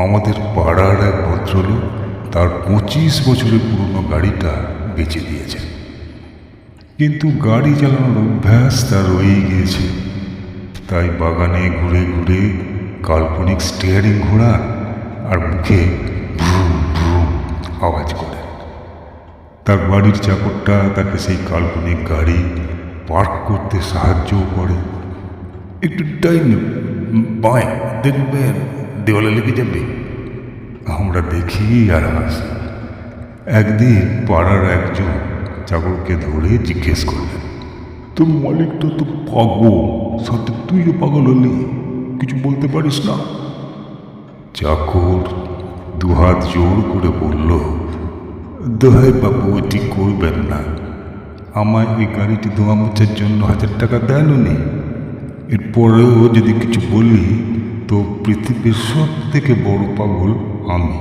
আমাদের পাড়ার এক ভদ্রলোক তার 25 বছরের পুরনো গাড়িটা বেচে দিয়েছেন, কিন্তু গাড়ি চালানোর অভ্যাস তার রয়েই গিয়েছে। তাই বাগানে ঘুরে ঘুরে কাল্পনিক স্টিয়ারিং ঘোরান আর মুখে ভ্রুম ভ্রুম আওয়াজ করেন। তার বাড়ির চাকরটা তাকে সেই কাল্পনিক গাড়ি পার্ক করতে সাহায্যও করে। একটু টাইম বাঁয় দেখবেন, দেওয়ালে লেগে যাবে। আমরা দেখি আর হাসি। একদিন পাড়ার একজন চাকরকে ধরে জিজ্ঞেস করলেন, তোর মালিকটা তো পাগল, সাথে তুইও পাগল হলি, কিছু বলতে পারিস না? চাকর দুহাত জোর করে বলল, দোহাই বাবু, এটি করবেন না। আমায় ওই গাড়িটি ধোয়া মোছার জন্য 1000 টাকা দেননি। এরপরেও যদি কিছু বলি তো পৃথিবীর সব থেকে বড় পাগল আমি।